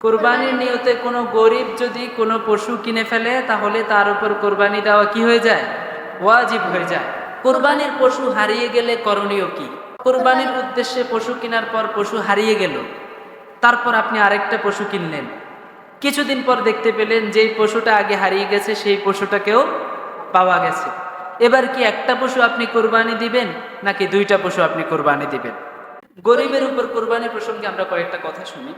কুরবানির নিয়তে কোনো গরিব যদি কোনো পশু কিনে ফেলে তাহলে তার উপর কুরবানি দেওয়া কি হয়ে যায়? ওয়াজিব হয়ে যায়। কুরবানির পশু হারিয়ে গেলে করণীয় কি? কুরবানির উদ্দেশ্যে পশু কেনার পর পশু হারিয়ে গেল, তারপর আপনি আরেকটা পশু কিনলেন, কিছুদিন পর দেখতে পেলেন যেই পশুটা আগে হারিয়ে গেছে সেই পশুটাকেও পাওয়া গেছে। এবার কি একটা পশু আপনি কুরবানি দিবেন নাকি দুইটা পশু আপনি কুরবানি দিবেন? গরিবের উপর কুরবানি প্রসঙ্গে আমরা কয়েকটা কথা শুনি।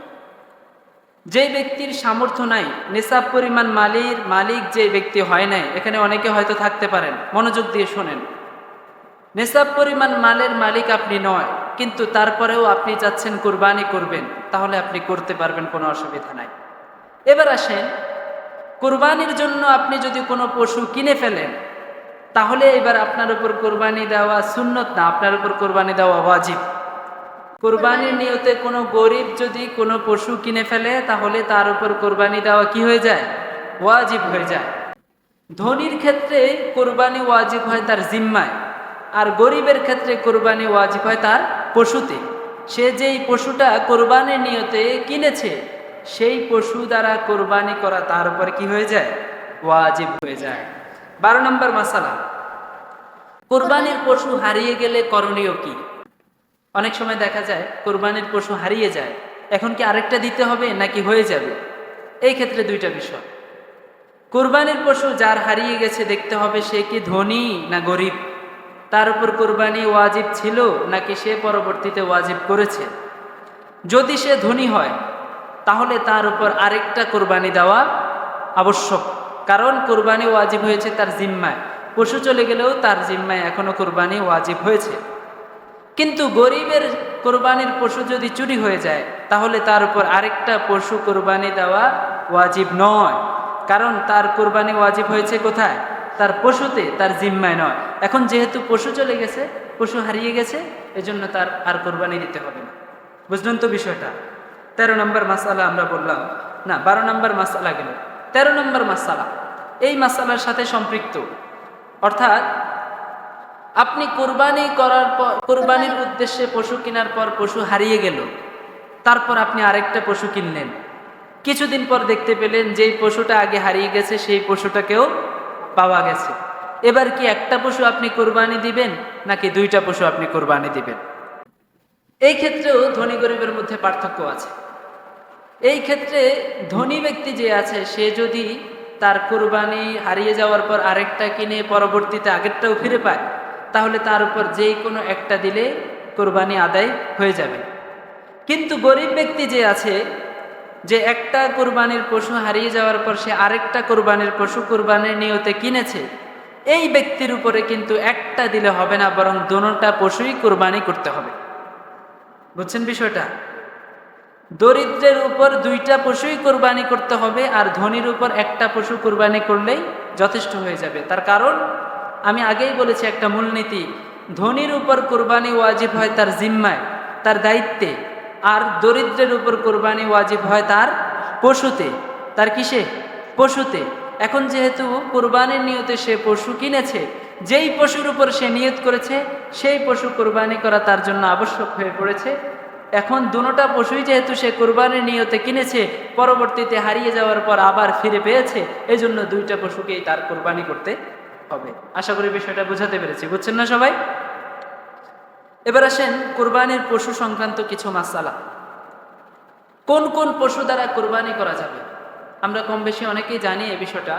যে ব্যক্তির সামর্থ্য নাই, নিসাব পরিমাণ মালিক যে ব্যক্তি হয় নাই, এখানে অনেকে হয়তো থাকতে পারেন, মনোযোগ দিয়ে শোনেন। নিসাব পরিমাণ মালের মালিক আপনি নয়, কিন্তু তারপরেও আপনি চাচ্ছেন কুরবানি করবেন, তাহলে আপনি করতে পারবেন, কোনো অসুবিধা নাই। এবার আসেন, কুরবানির জন্য আপনি যদি কোনো পশু কিনে ফেলেন, তাহলে এবার আপনার উপর কুরবানি দেওয়া সুন্নত না, আপনার উপর কুরবানি দেওয়া ওয়াজিব। কুরবানির নিয়তে কোনো গরিব যদি কোনো পশু কিনে ফেলে তাহলে তার উপর কুরবানি দেওয়া কি হয়ে যায়? ওয়াজিব হয়ে যায়। ধনীর ক্ষেত্রে কুরবানি ওয়াজিব হয় তার জিম্মায়, আর গরিবের ক্ষেত্রে কুরবানি ওয়াজিব হয় তার পশুতে। সে যেই পশুটা কুরবানির নিয়তে কিনেছে সেই পশু দ্বারা কুরবানি করা তার উপর কি হয়ে যায়? ওয়াজিব হয়ে যায়। 12 নম্বর মাসালা, কুরবানির পশু হারিয়ে গেলে করণীয় কি? অনেক সময় দেখা যায় কোরবানির পশু হারিয়ে যায়, এখন কি আরেকটা দিতে হবে নাকি হয়ে যাবে? এই ক্ষেত্রে দুইটা বিষয়। কোরবানির পশু যার হারিয়ে গেছে দেখতে হবে সে কি ধনী না গরিব, তার উপর কোরবানি ওয়াজিব ছিল নাকি সে পরবর্তীতে ওয়াজিব করেছে। যদি সে ধনী হয় তাহলে তার উপর আরেকটা কোরবানি দেওয়া আবশ্যক, কারণ কোরবানি ওয়াজিব হয়েছে তার জিম্মায়, পশু চলে গেলেও তার জিম্মায় এখনো কোরবানি ওয়াজিব হয়েছে। কিন্তু গরিবের কোরবানির পশু যদি চুরি হয়ে যায় তাহলে তার উপর আরেকটা পশু কোরবানি দেওয়া ওয়াজিব নয়, কারণ তার কোরবানি ওয়াজিব হয়েছে কোথায়? তার পশুতে, তার জিম্মায় নয়। এখন যেহেতু পশু চলে গেছে, পশু হারিয়ে গেছে, এজন্য তার আর কোরবানি দিতে হবে না। বুঝলেন তো বিষয়টা? 13 নম্বর মাসালা আমরা বললাম, না 12 নম্বর মাসালা গেল। 13 নম্বর মাসালা এই মাসালার সাথে সম্পৃক্ত, অর্থাৎ আপনি কোরবানি করার পর, কোরবানির উদ্দেশ্যে পশু কেনার পর পশু হারিয়ে গেল, তারপর আপনি আরেকটা পশু কিনলেন, কিছুদিন পর দেখতে পেলেন যেই পশুটা আগে হারিয়ে গেছে সেই পশুটাকেও পাওয়া গেছে। এবার কি একটা পশু আপনি কোরবানি দিবেন নাকি দুইটা পশু আপনি কোরবানি দিবেন? এই ক্ষেত্রেও ধনী গরিবের মধ্যে পার্থক্য আছে। এই ক্ষেত্রে ধনী ব্যক্তি যে আছে সে যদি তার কোরবানি হারিয়ে যাওয়ার পর আরেকটা কিনে পরবর্তীতে আগেরটাও ফিরে পায় তাহলে তার উপর যেই কোনো একটা দিলে কোরবানি আদায় হয়ে যাবে। কিন্তু গরিব ব্যক্তি যে আছে, যে একটা কোরবানির পশু হারিয়ে যাওয়ার পর সে আরেকটা কোরবানির পশু কোরবানির নিয়তে কিনেছে, এই ব্যক্তির উপরে কিন্তু একটা দিলে হবে না, বরং দোনোটা পশুই কোরবানি করতে হবে। বুঝছেন বিষয়টা? দরিদ্রের উপর দুইটা পশুই কোরবানি করতে হবে, আর ধনীর উপর একটা পশু কোরবানি করলেই যথেষ্ট হয়ে যাবে। তার কারণ আমি আগেই বলেছি একটা মূলনীতি, ধনীর উপর কোরবানি ওয়াজিব হয় তার জিম্মায়, তার দায়িত্বে, আর দরিদ্রের উপর কোরবানি ওয়াজিব হয় তার পশুতে। তার কিসে? পশুতে। এখন যেহেতু কোরবানির নিয়তে সে পশু কিনেছে, যেই পশুর উপর সে নিয়ত করেছে সেই পশু কোরবানি করা তার জন্য আবশ্যক হয়ে পড়েছে। এখন দুটোটা পশুই যেহেতু সে কোরবানির নিয়তে কিনেছে, পরবর্তীতে হারিয়ে যাওয়ার পর আবার ফিরে পেয়েছে, এই জন্য দুইটা পশুকেই তার কোরবানি করতে হবে। আশা করি বিষয়টা বুঝাতে পেরেছি। বুঝছেন না সবাই? এবার আসেন কোরবানির পশু সংক্রান্ত কিছু মাসালা। কোন কোন পশু দ্বারা কোরবানি করা যাবে? আমরা কম বেশি অনেকেই জানি এই বিষয়টা।